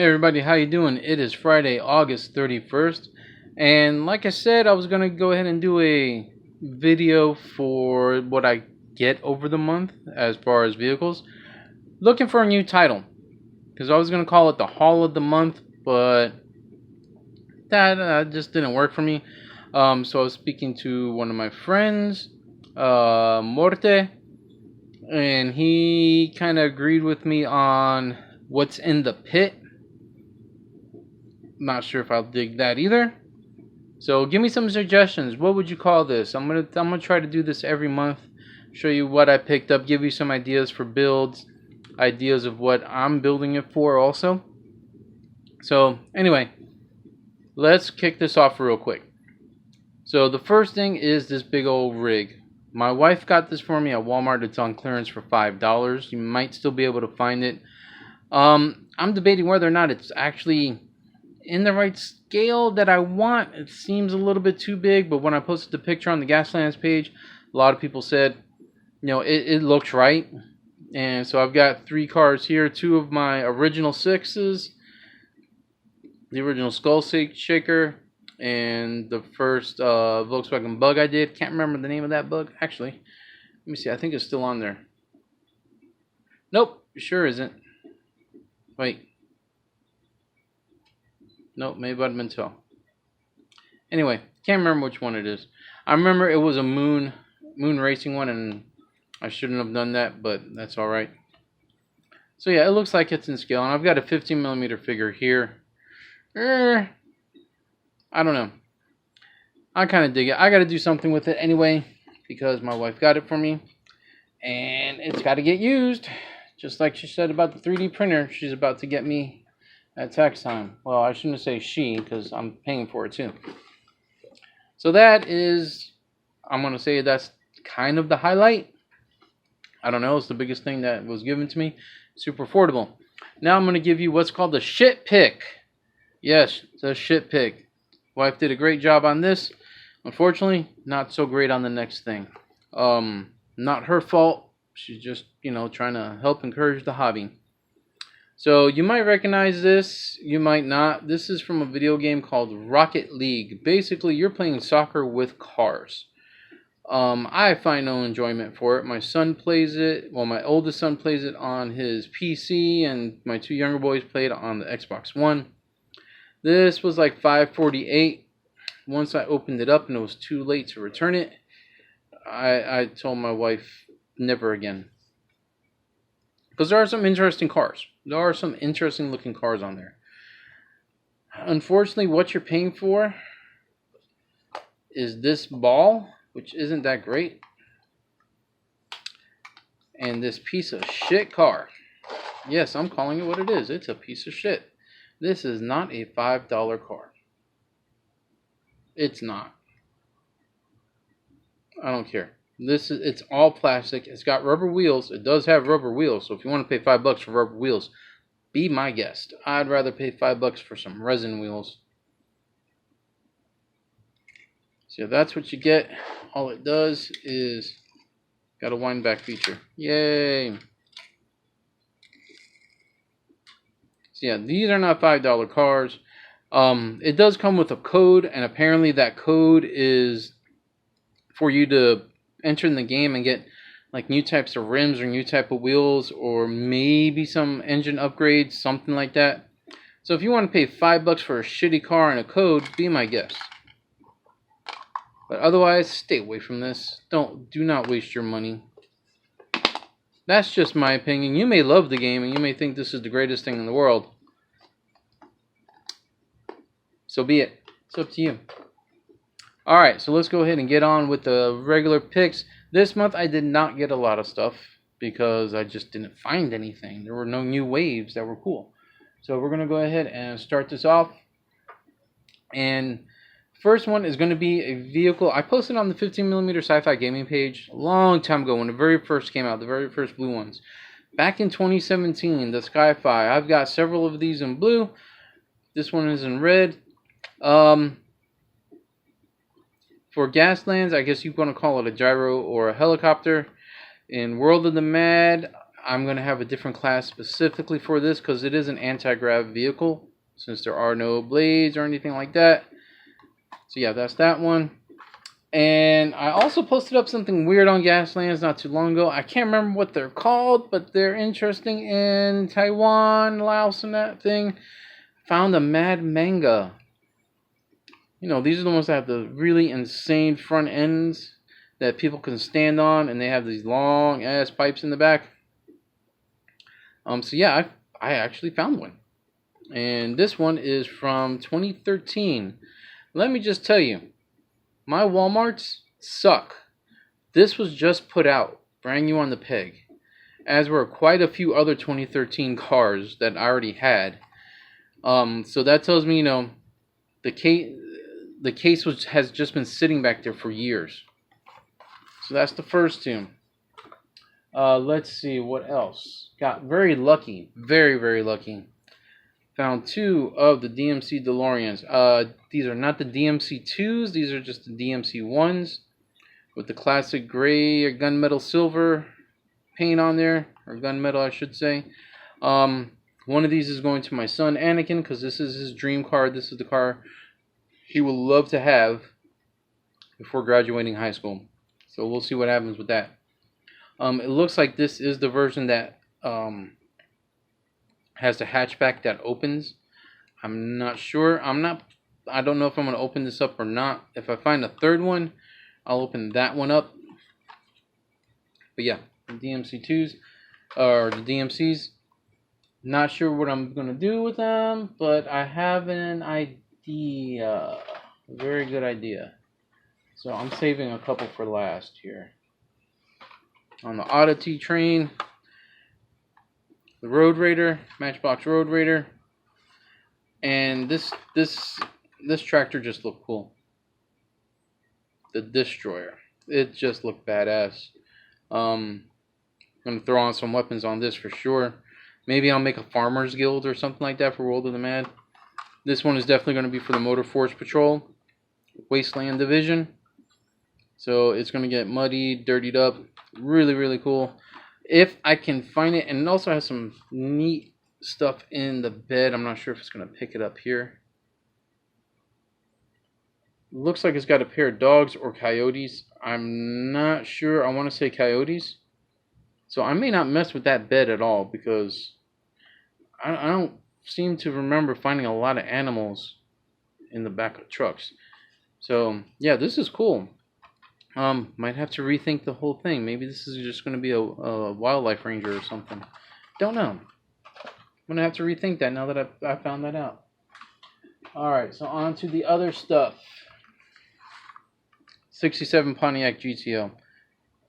Hey everybody, how you doing? It is Friday, August 31st, and like I said, I was going to go ahead and do a video for what I get over the month as far as vehicles. Looking for a new title, because I was going to call it the Haul of the Month, but that just didn't work for me. So I was speaking to one of my friends, Morte, and he kind of agreed with me on what's in the pit. Not sure if I'll dig that either. So give me some suggestions. What would you call this? I'm gonna try to do this every month. Show you what I picked up. Give you some ideas for builds. Ideas of what I'm building it for also. So anyway, let's kick this off real quick. So the first thing is this big old rig. My wife got this for me at Walmart. It's on clearance for $5. You might still be able to find it. I'm debating whether or not it's actually in the right scale that I want. It seems a little bit too big, but when I posted the picture on the Gaslands page, a lot of people said, you know, it looks right. And so I've got 3 cars here, 2 of my original 6s, the original Skull Shaker, and the first Volkswagen Bug I did. Can't remember the name of that bug, actually. Let me see, I think it's still on there. Nope, sure isn't. Wait. Nope, made by Mentel. Anyway, can't remember which one it is. I remember it was a moon racing one, and I shouldn't have done that, but that's all right. So yeah, it looks like it's in scale, and I've got a 15mm figure here. I don't know. I kind of dig it. I got to do something with it anyway, because my wife got it for me, and it's got to get used. Just like she said about the 3D printer, she's about to get me at tax time. Well, I shouldn't say she, because I'm paying for it too. So that is, I'm going to say that's kind of the highlight. I don't know, it's the biggest thing that was given to me. Super affordable. Now I'm going to give you what's called the shit pick. Yes, the shit pick. Wife did a great job on this. Unfortunately, not so great on the next thing. Not her fault. She's just, you know, trying to help encourage the hobby. So you might recognize this, you might not. This is from a video game called Rocket League. Basically, you're playing soccer with cars. I find no enjoyment for it. My son plays it. Well, my oldest son plays it on his PC, and my 2 younger boys play it on the Xbox One. This was like $5.48. Once I opened it up and it was too late to return it, I told my wife, never again. Because there are some interesting cars. There are some interesting looking cars on there. Unfortunately, what you're paying for is this ball, which isn't that great, and this piece of shit car. Yes, I'm calling it what it is. It's a piece of shit. This is not a $5 car. It's not. I don't care. It's all plastic. It's got rubber wheels. It does have rubber wheels. So if you want to pay $5 for rubber wheels, be my guest. I'd rather pay $5 for some resin wheels. So that's what you get. All it does is got a wind back feature. Yay! So yeah, these are not $5 cars. It does come with a code, and apparently that code is for you to enter in the game and get like new types of rims or new type of wheels, or maybe some engine upgrades, something like that. So if you want to pay $5 for a shitty car and a code, be my guest. But otherwise, stay away from this. Do not waste your money. That's just my opinion. You may love the game and you may think this is the greatest thing in the world. So be it. It's up to you. Alright, so let's go ahead and get on with the regular picks. This month I did not get a lot of stuff because I just didn't find anything. There were no new waves that were cool. So we're going to go ahead and start this off. And first one is going to be a vehicle. I posted on the 15mm Sci-Fi Gaming page a long time ago when it very first came out, the very first blue ones. Back in 2017, the Sci-Fi. I've got several of these in blue. This one is in red. For Gaslands, I guess you want to call it a gyro or a helicopter. In World of the Mad, I'm going to have a different class specifically for this because it is an anti-grav vehicle, since there are no blades or anything like that. So yeah, that's that one. And I also posted up something weird on Gaslands not too long ago. I can't remember what they're called, but they're interesting in Taiwan, Laos, and that thing. Found a Mad Manga. You know, these are the ones that have the really insane front ends that people can stand on, and they have these long ass pipes in the back. So yeah, I actually found one. And this one is from 2013. Let me just tell you, my Walmarts suck. This was just put out, brand new on the peg, as were quite a few other 2013 cars that I already had. So that tells me, you know, the case has just been sitting back there for years. So that's the first two. Let's see what else. Got very lucky, very lucky. Found two of the DMC DeLoreans. These are not the DMC 2s. These are just the DMC 1s with the classic gray or gunmetal silver paint on there, or gunmetal, I should say. One of these is going to my son Anakin because this is his dream car. This is the car he will love to have before graduating high school. So we'll see what happens with that. It looks like this is the version that has the hatchback that opens. I'm not sure. I don't know if I'm going to open this up or not. If I find a third one, I'll open that one up. But yeah, the DMC2s, or the DMCs. Not sure what I'm going to do with them, but I have an idea. A very good idea. So I'm saving a couple for last here. On the Oddity Train, the Road Raider, Matchbox Road Raider, and this tractor just looked cool. The Destroyer, it just looked badass. I'm gonna throw on some weapons on this for sure. Maybe I'll make a Farmers Guild or something like that for World of the Mad. This one is definitely going to be for the Motor Force Patrol, Wasteland Division. So it's going to get muddy, dirtied up. Really cool. If I can find it. And it also has some neat stuff in the bed. I'm not sure if it's going to pick it up here. Looks like it's got a pair of dogs or coyotes. I'm not sure. I want to say coyotes. So I may not mess with that bed at all because I don't seem to remember finding a lot of animals in the back of trucks. So yeah, this is cool. Might have to rethink the whole thing. Maybe this is just going to be a wildlife ranger or something. Don't know. I'm going to have to rethink that now that I found that out. Alright, so on to the other stuff. 67 Pontiac GTO.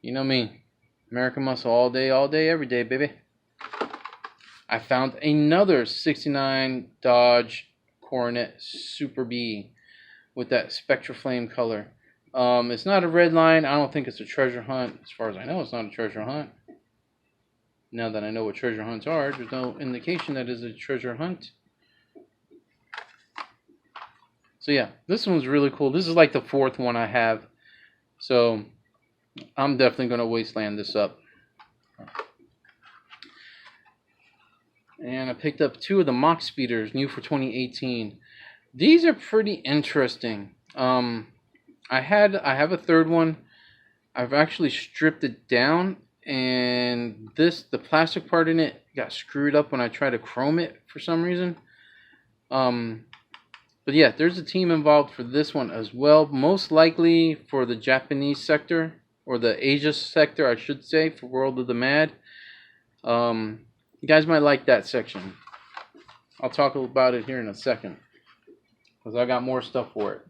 You know me. American muscle all day, every day, baby. I found another 69 Dodge Coronet Super B with that Spectra Flame color. It's not a red line. I don't think it's a treasure hunt. As far as I know, it's not a treasure hunt. Now that I know what treasure hunts are, there's no indication that it's a treasure hunt. So yeah, this one's really cool. This is like the fourth one I have. So I'm definitely going to wasteland this up. And I picked up two of the Mach Speeders, new for 2018. These are pretty interesting. I have a third one. I've actually stripped it down, and the plastic part in it got screwed up when I tried to chrome it for some reason. But yeah, there's a team involved for this one as well. Most likely for the Japanese sector, or the Asia sector, I should say, for World of the Mad. You guys might like that section. I'll talk about it here in a second, because I got more stuff for it.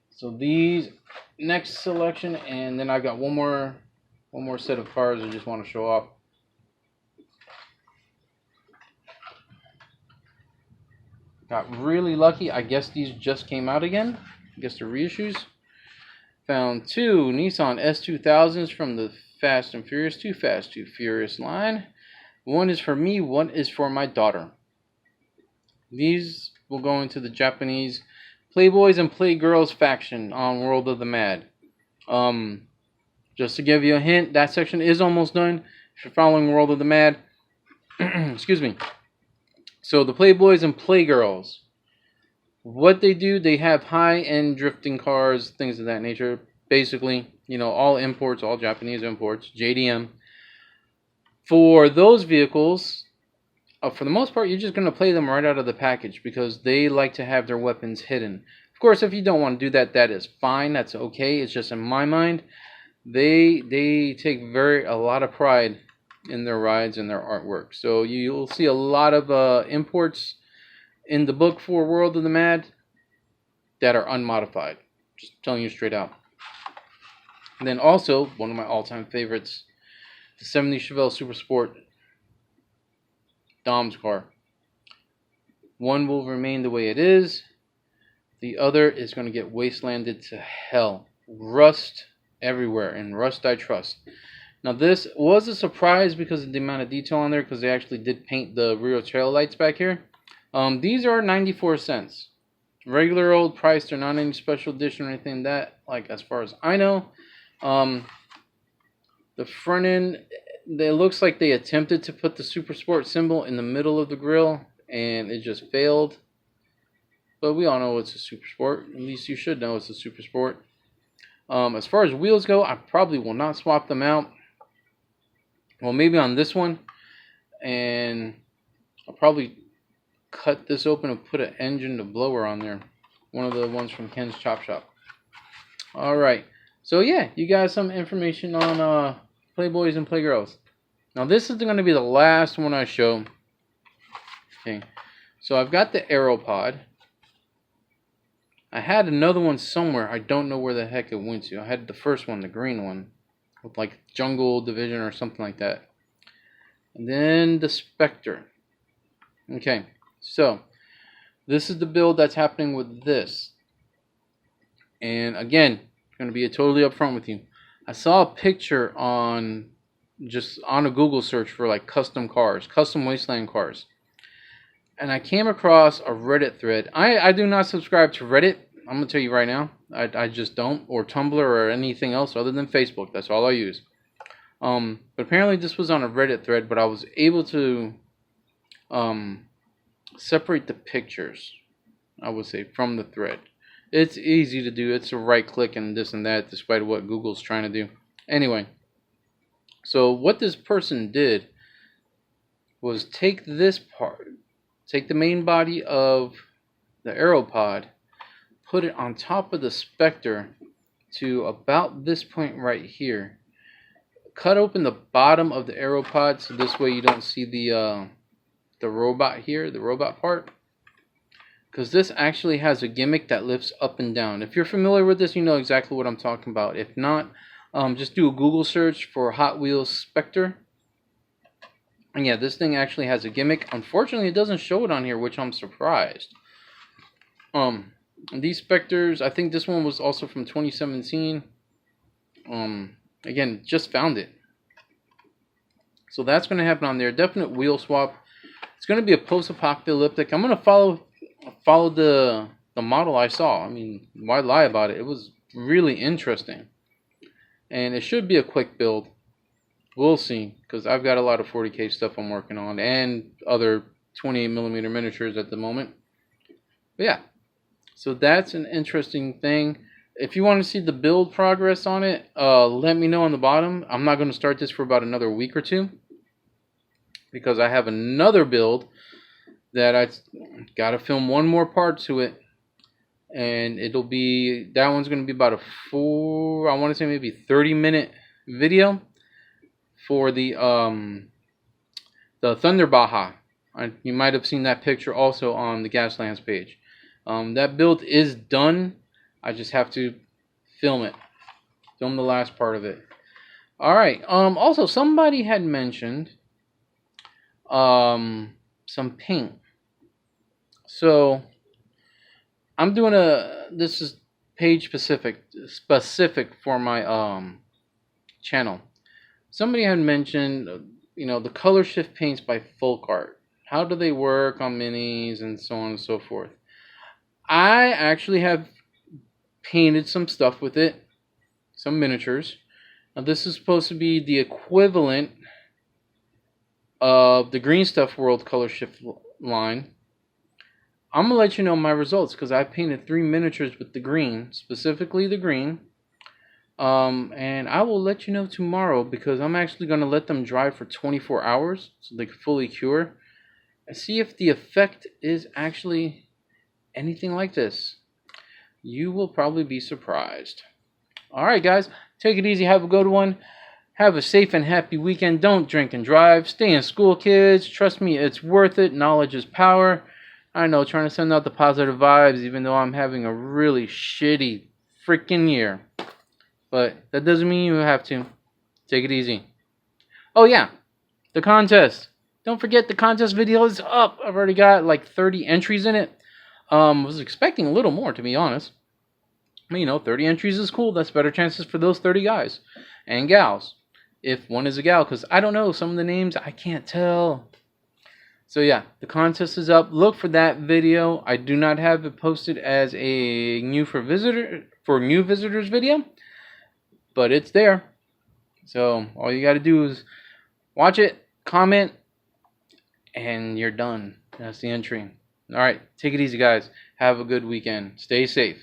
So these next selection, and then I got one more set of cars I just want to show off. Got really lucky. I guess these just came out again. I guess they're reissues. Found two Nissan S2000s from the Fast and Furious, Too Fast, Too Furious line. One is for me, one is for my daughter. These will go into the Japanese Playboys and Playgirls faction on World of the Mad. Just to give you a hint, that section is almost done. If you're following World of the Mad, excuse me. So the Playboys and Playgirls, what they do, they have high-end drifting cars, things of that nature. Basically, you know, all imports, all Japanese imports, JDM. For those vehicles, for the most part, you're just going to play them right out of the package because they like to have their weapons hidden. Of course, if you don't want to do that, that is fine. That's okay. It's just in my mind, they take a lot of pride in their rides and their artwork. So you'll see a lot of imports in the book for World of the Mad that are unmodified. Just telling you straight out. And then also, one of my all-time favorites, the 70 Chevelle Super Sport Dom's car. One will remain the way it is. The other is going to get wastelanded to hell. Rust everywhere, and rust I trust. Now this was a surprise because of the amount of detail on there, because they actually did paint the rear tail lights back here. These are 94 cents. Regular old price. They're not any special edition or anything that, like, as far as I know. The front end, it looks like they attempted to put the Super Sport symbol in the middle of the grill, and it just failed. But we all know it's a Super Sport. At least you should know it's a Super Sport. As far as wheels go, I probably will not swap them out. Well, maybe on this one. And I'll probably cut this open and put an engine to blower on there. One of the ones from Ken's Chop Shop. Alright. So yeah, you got some information on Playboys and Playgirls. Now this is going to be the last one I show. Okay. So I've got the Aero Pod. I had another one somewhere. I don't know where the heck it went to. I had the first one, the green one, with like Jungle Division or something like that. And then the Spectre. Okay, so this is the build that's happening with this. And again, I'm going to be totally upfront with you. I saw a picture on a Google search for like custom cars, custom wasteland cars. And I came across a Reddit thread. I do not subscribe to Reddit. I'm going to tell you right now. I just don't. Or Tumblr or anything else other than Facebook. That's all I use. But apparently this was on a Reddit thread. But I was able to separate the pictures, I would say, from the thread. It's easy to do. It's a right click and this and that, despite what Google's trying to do. Anyway. So what this person did was take this part. Take the main body of the Aero Pod, put it on top of the Spectre to about this point right here. Cut open the bottom of the Aero Pod so this way you don't see the robot here, the robot part. Because this actually has a gimmick that lifts up and down. If you're familiar with this, you know exactly what I'm talking about. If not, just do a Google search for Hot Wheels Spectre. And yeah, this thing actually has a gimmick. Unfortunately, it doesn't show it on here, which I'm surprised. These Spectres, I think this one was also from 2017. Again, just found it. So that's going to happen on there. Definite wheel swap. It's going to be a post-apocalyptic. I'm going to follow the model I saw. I mean, why lie about it? It was really interesting. And it should be a quick build. We'll see, because I've got a lot of 40K stuff I'm working on and other 28mm miniatures at the moment. But yeah, so that's an interesting thing. If you want to see the build progress on it, let me know on the bottom. I'm not going to start this for about another week or two, because I have another build that I got to film one more part to it. And that one's going to be about I want to say maybe 30-minute video. For the Thunder Baja. You might have seen that picture also on the Gaslands page. That build is done. I just have to film it. Film the last part of it. Alright. Also, somebody had mentioned some paint. So, I'm doing this is page specific for my channel. Somebody had mentioned, the color shift paints by Folk Art. How do they work on minis and so on and so forth? I actually have painted some stuff with it, some miniatures, Now this is supposed to be the equivalent of the Green Stuff World color shift line. I'm going to let you know my results because I painted 3 miniatures with the green, specifically the green. And I will let you know tomorrow because I'm actually going to let them dry for 24 hours so they can fully cure and see if the effect is actually anything like this. You will probably be surprised. Alright guys, take it easy, have a good one. Have a safe and happy weekend. Don't drink and drive. Stay in school, kids. Trust me, it's worth it. Knowledge is power. I know, trying to send out the positive vibes even though I'm having a really shitty freaking year. But that doesn't mean you have to. Take it easy. Oh yeah, the contest. Don't forget the contest video is up. I've already got like 30 entries in it. Was expecting a little more, to be honest. But, you know, 30 entries is cool. That's better chances for those 30 guys and gals. If one is a gal, because I don't know, some of the names I can't tell. So yeah, the contest is up. Look for that video. I do not have it posted as a new visitors video, but it's there. So all you got to do is watch it, comment, and you're done. That's the entry. All right, take it easy, guys. Have a good weekend. Stay safe.